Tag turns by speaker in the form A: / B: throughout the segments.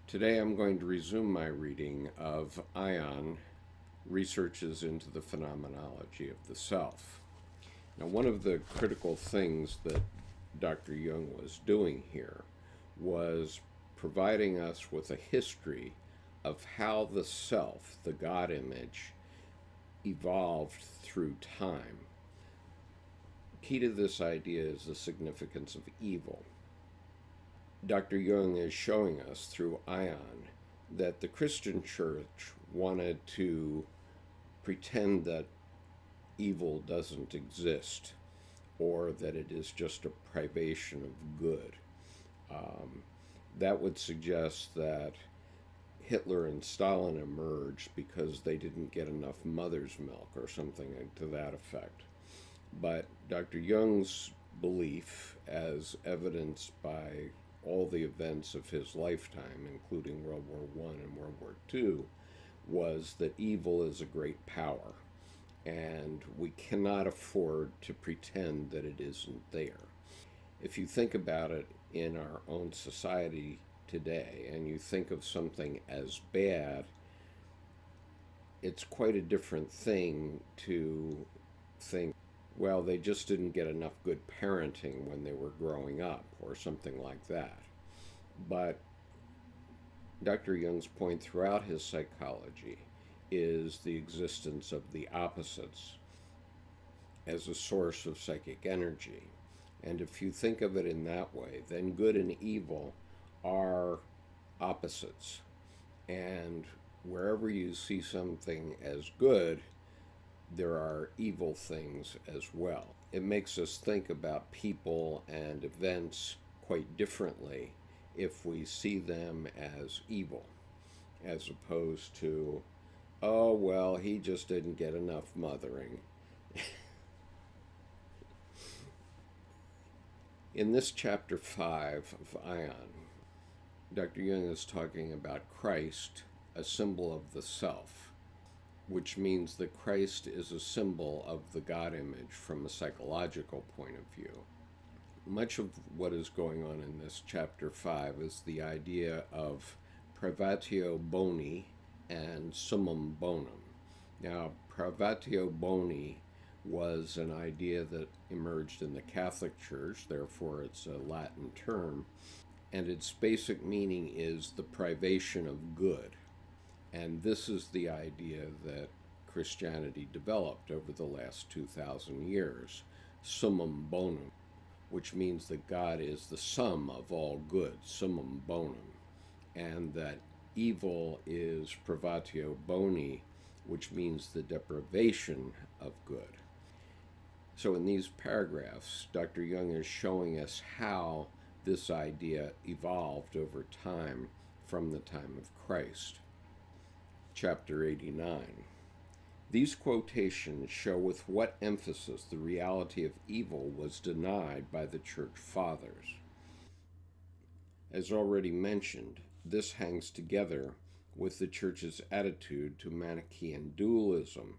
A: Today I'm going to resume my reading of Aion, Researches into the Phenomenology of the Self. Now, one of the critical things that Dr. Jung was doing here was providing us with a history of how the self, the God image, evolved through time. Key to this idea is the significance of evil. Dr. Jung is showing us through Aion that the Christian church wanted to pretend that evil doesn't exist or that it is just a privation of good. That would suggest that Hitler and Stalin emerged because they didn't get enough mother's milk or something to that effect. But Dr. Jung's belief, as evidenced by all the events of his lifetime, including World War I and World War II, was that evil is a great power, and we cannot afford to pretend that it isn't there. If you think about it in our own society today, and you think of something as bad, it's quite a different thing to think, well, they just didn't get enough good parenting when they were growing up, or something like that. But Dr. Jung's point throughout his psychology is the existence of the opposites as a source of psychic energy. And if you think of it in that way, then good and evil are opposites. And wherever you see something as good, there are evil things as well. It makes us think about people and events quite differently if we see them as evil, as opposed to, oh, well, he just didn't get enough mothering. In this chapter 5 of Aion, Dr. Jung is talking about Christ, a symbol of the self, which means that Christ is a symbol of the God image from a psychological point of view. Much of what is going on in this chapter 5 is the idea of Privatio Boni and Summum Bonum. Now, Privatio Boni was an idea that emerged in the Catholic Church, therefore it's a Latin term, and its basic meaning is the privation of good. And this is the idea that Christianity developed over the last 2,000 years, Summum Bonum, which means that God is the sum of all good, Summum Bonum, and that evil is Privatio Boni, which means the deprivation of good. So in these paragraphs, Dr. Jung is showing us how this idea evolved over time from the time of Christ. Chapter 89. These quotations show with what emphasis the reality of evil was denied by the Church Fathers. As already mentioned, this hangs together with the Church's attitude to Manichaean dualism,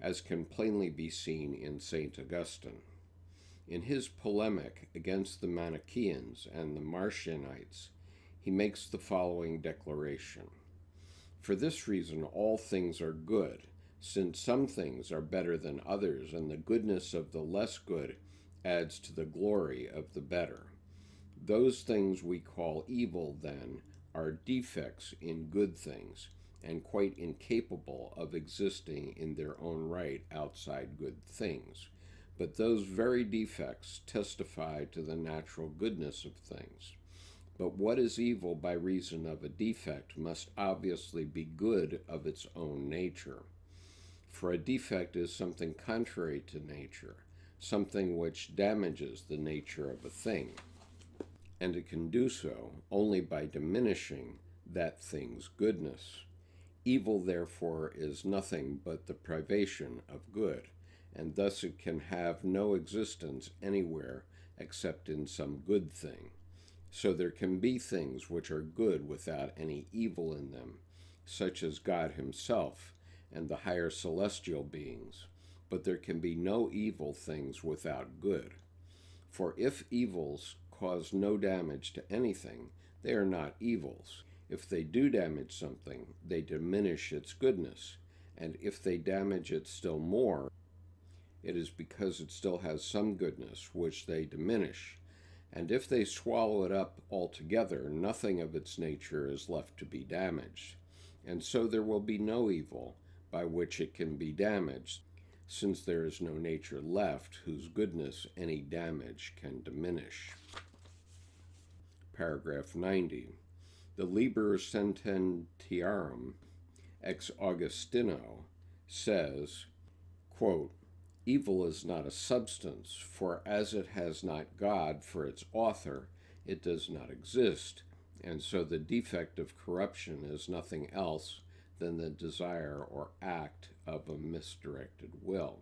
A: as can plainly be seen in St. Augustine. In his polemic against the Manichaeans and the Marchionites, he makes the following declaration. For this reason, all things are good, since some things are better than others, and the goodness of the less good adds to the glory of the better. Those things we call evil, then, are defects in good things, and quite incapable of existing in their own right outside good things. But those very defects testify to the natural goodness of things. But what is evil by reason of a defect must obviously be good of its own nature. For a defect is something contrary to nature, something which damages the nature of a thing, and it can do so only by diminishing that thing's goodness. Evil, therefore, is nothing but the privation of good, and thus it can have no existence anywhere except in some good thing. So there can be things which are good without any evil in them, such as God himself and the higher celestial beings, but there can be no evil things without good. For if evils cause no damage to anything, they are not evils. If they do damage something, they diminish its goodness, and if they damage it still more, it is because it still has some goodness which they diminish, and if they swallow it up altogether, nothing of its nature is left to be damaged, and so there will be no evil by which it can be damaged, since there is no nature left whose goodness any damage can diminish. Paragraph 90. The Liber Sententiarum ex Augustino says, quote, "Evil is not a substance, for as it has not God for its author, it does not exist, and so the defect of corruption is nothing else than the desire or act of a misdirected will."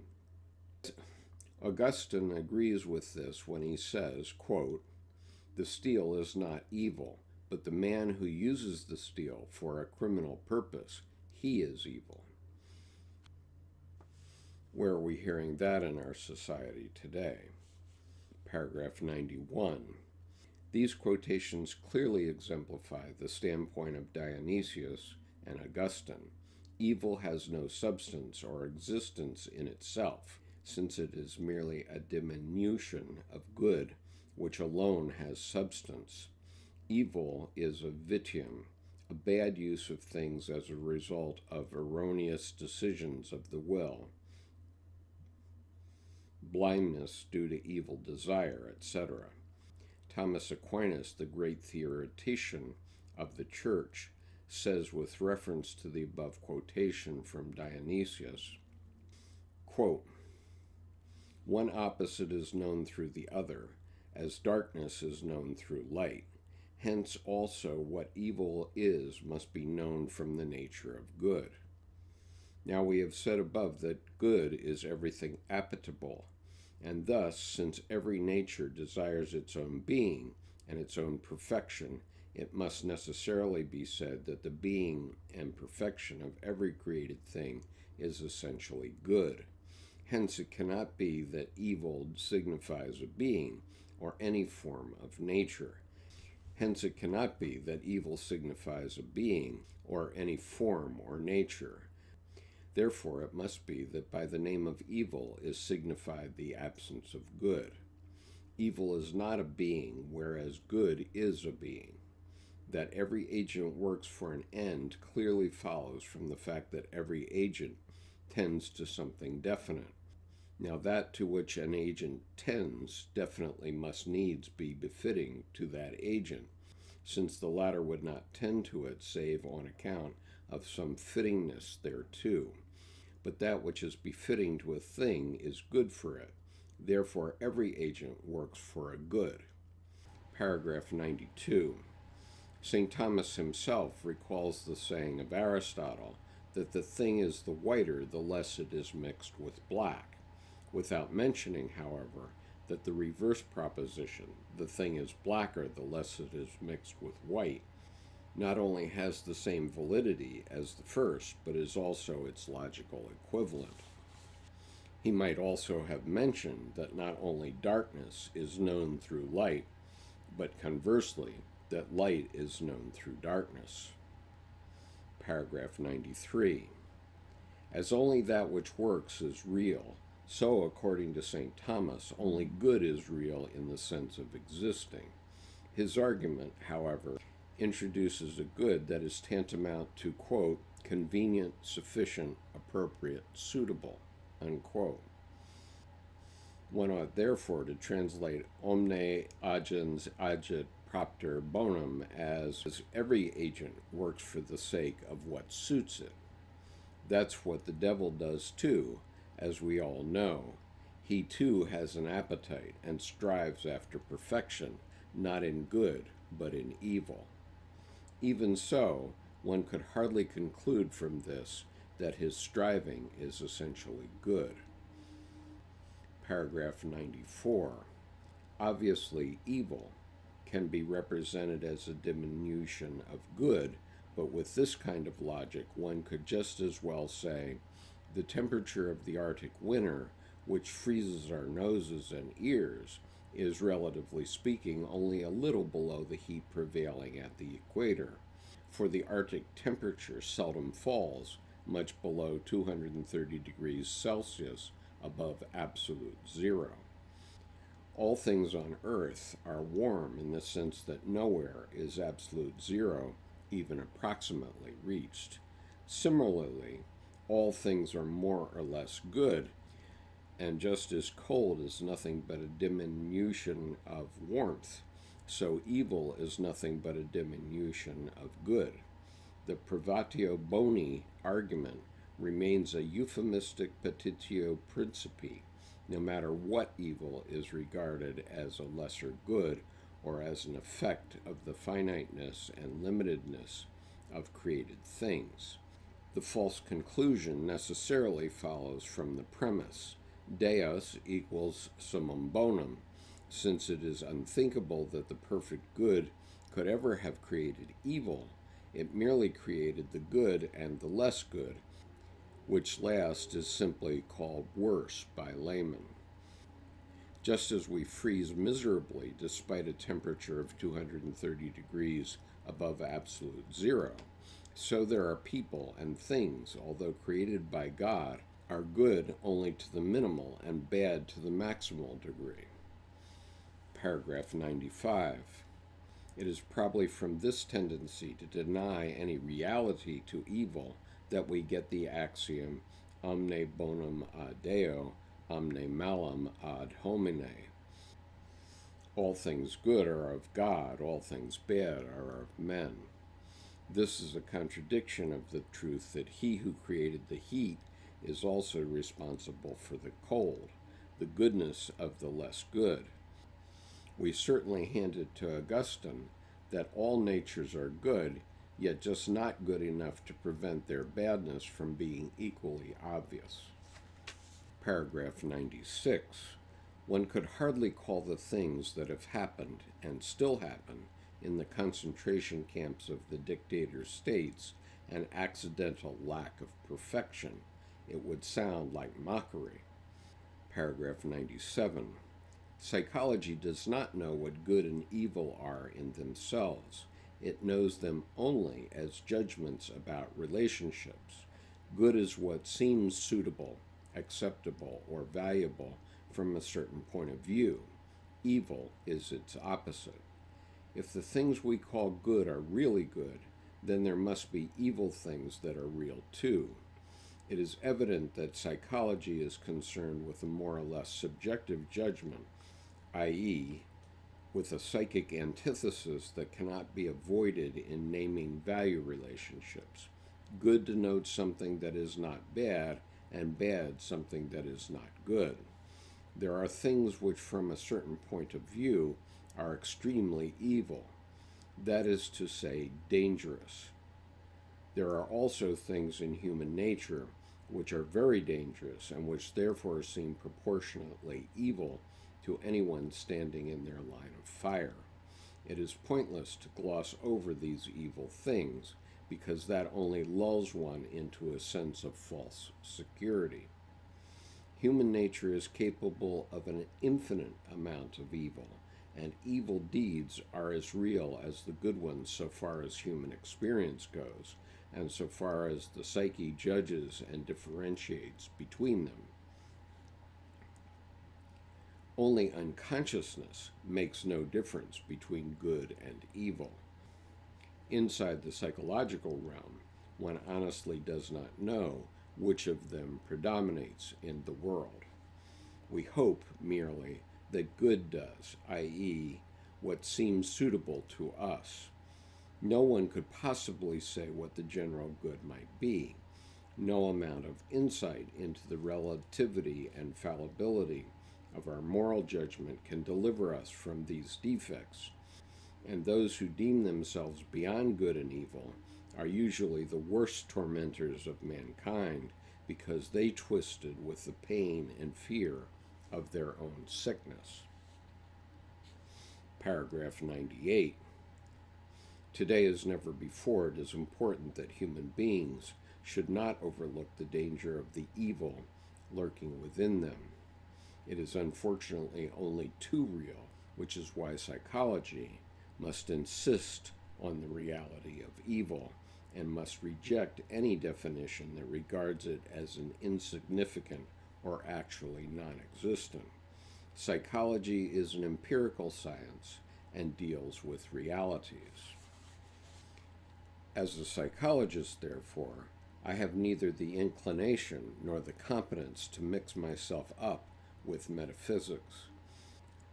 A: Augustine agrees with this when he says, quote, "The steel is not evil, but the man who uses the steel for a criminal purpose, he is evil." Where are we hearing that in our society today? Paragraph 91. These quotations clearly exemplify the standpoint of Dionysius and Augustine. Evil has no substance or existence in itself, since it is merely a diminution of good, which alone has substance. Evil is a vitium, a bad use of things as a result of erroneous decisions of the will, blindness due to evil desire, etc. Thomas Aquinas, the great theoretician of the Church, says with reference to the above quotation from Dionysius, quote, "One opposite is known through the other, as darkness is known through light. Hence also what evil is must be known from the nature of good. Now we have said above that good is everything appetible, and thus, since every nature desires its own being and its own perfection, it must necessarily be said that the being and perfection of every created thing is essentially good. Hence it cannot be that evil signifies a being or any form of nature. Hence it cannot be that evil signifies a being or any form or nature. Therefore it must be that by the name of evil is signified the absence of good. Evil is not a being, whereas good is a being. That every agent works for an end clearly follows from the fact that every agent tends to something definite. Now that to which an agent tends definitely must needs be befitting to that agent, since the latter would not tend to it save on account of some fittingness thereto. But that which is befitting to a thing is good for it. Therefore every agent works for a good. Paragraph 92. St. Thomas himself recalls the saying of Aristotle that the thing is the whiter the less it is mixed with black, without mentioning, however, that the reverse proposition, the thing is blacker the less it is mixed with white, not only has the same validity as the first, but is also its logical equivalent. He might also have mentioned that not only darkness is known through light, but conversely, that light is known through darkness. Paragraph 93. As only that which works is real, so, according to St. Thomas, only good is real in the sense of existing. His argument, however, introduces a good that is tantamount to, quote, convenient, sufficient, appropriate, suitable, unquote. One ought therefore to translate omne agens agit propter bonum as every agent works for the sake of what suits it. That's what the devil does too, as we all know. He too has an appetite and strives after perfection, not in good, but in evil. Even so, one could hardly conclude from this that his striving is essentially good. Paragraph 94. Obviously, evil can be represented as a diminution of good, but with this kind of logic, one could just as well say, the temperature of the Arctic winter, which freezes our noses and ears, is, relatively speaking, only a little below the heat prevailing at the equator. For the Arctic temperature seldom falls much below 230 degrees Celsius above absolute zero. All things on Earth are warm in the sense that nowhere is absolute zero even approximately reached. Similarly, all things are more or less good, and just as cold is nothing but a diminution of warmth, so evil is nothing but a diminution of good. The Privatio Boni argument remains a euphemistic petitio principii, no matter what evil is regarded as a lesser good or as an effect of the finiteness and limitedness of created things. The false conclusion necessarily follows from the premise, Deus equals summum bonum, since it is unthinkable that the perfect good could ever have created evil. It merely created the good and the less good, which last is simply called worse by laymen. Just as we freeze miserably despite a temperature of 230 degrees above absolute zero, so there are people and things, although created by God, are good only to the minimal and bad to the maximal degree. Paragraph 95. It is probably from this tendency to deny any reality to evil that we get the axiom omne bonum ad Deo, omne malum ad homine. All things good are of God, all things bad are of men. This is a contradiction of the truth that he who created the heat is also responsible for the cold, the goodness of the less good. We certainly handed to Augustine that all natures are good, yet just not good enough to prevent their badness from being equally obvious. Paragraph 96. One could hardly call the things that have happened and still happen in the concentration camps of the dictator states an accidental lack of perfection. It would sound like mockery. Paragraph 97. Psychology does not know what good and evil are in themselves. It knows them only as judgments about relationships. Good is what seems suitable, acceptable, or valuable from a certain point of view. Evil is its opposite. If the things we call good are really good, then there must be evil things that are real too. It is evident that psychology is concerned with a more or less subjective judgment, i.e., with a psychic antithesis that cannot be avoided in naming value relationships. Good denotes something that is not bad, and bad something that is not good. There are things which, from a certain point of view, are extremely evil, that is to say, dangerous. There are also things in human nature which are very dangerous and which therefore seem proportionately evil to anyone standing in their line of fire. It is pointless to gloss over these evil things, because that only lulls one into a sense of false security. Human nature is capable of an infinite amount of evil, and evil deeds are as real as the good ones so far as human experience goes, and so far as the psyche judges and differentiates between them. Only unconsciousness makes no difference between good and evil. Inside the psychological realm, one honestly does not know which of them predominates in the world. We hope merely that good does, i.e., what seems suitable to us. No one could possibly say what the general good might be. No amount of insight into the relativity and fallibility of our moral judgment can deliver us from these defects, and those who deem themselves beyond good and evil are usually the worst tormentors of mankind, because they twisted with the pain and fear of their own sickness. Paragraph 98. Today as never before, it is important that human beings should not overlook the danger of the evil lurking within them. It is unfortunately only too real, which is why psychology must insist on the reality of evil and must reject any definition that regards it as an insignificant or actually non-existent. Psychology is an empirical science and deals with realities. As a psychologist, therefore, I have neither the inclination nor the competence to mix myself up with metaphysics.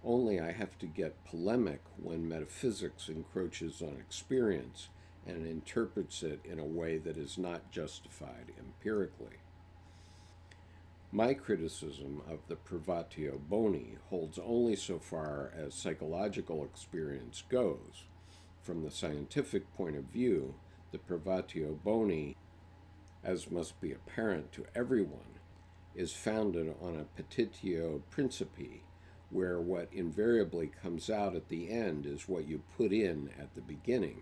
A: Only I have to get polemic when metaphysics encroaches on experience and interprets it in a way that is not justified empirically. My criticism of the Privatio Boni holds only so far as psychological experience goes. From the scientific point of view, the Privatio Boni, as must be apparent to everyone, is founded on a petitio principii, where what invariably comes out at the end is what you put in at the beginning.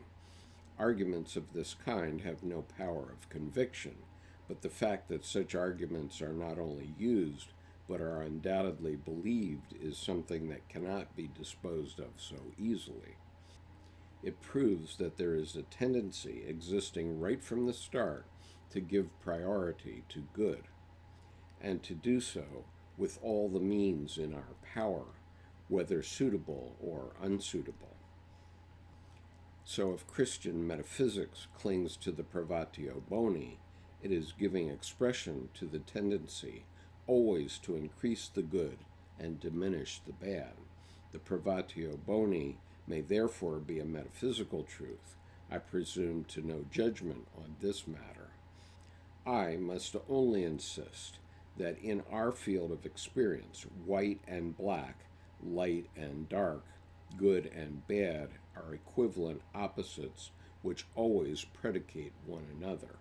A: Arguments of this kind have no power of conviction, but the fact that such arguments are not only used, but are undoubtedly believed is something that cannot be disposed of so easily. It proves that there is a tendency existing right from the start to give priority to good, and to do so with all the means in our power, whether suitable or unsuitable. So if Christian metaphysics clings to the Privatio Boni, it is giving expression to the tendency always to increase the good and diminish the bad. The Privatio Boni may therefore be a metaphysical truth. I presume to no judgment on this matter. I must only insist that in our field of experience, white and black, light and dark, good and bad are equivalent opposites which always predicate one another.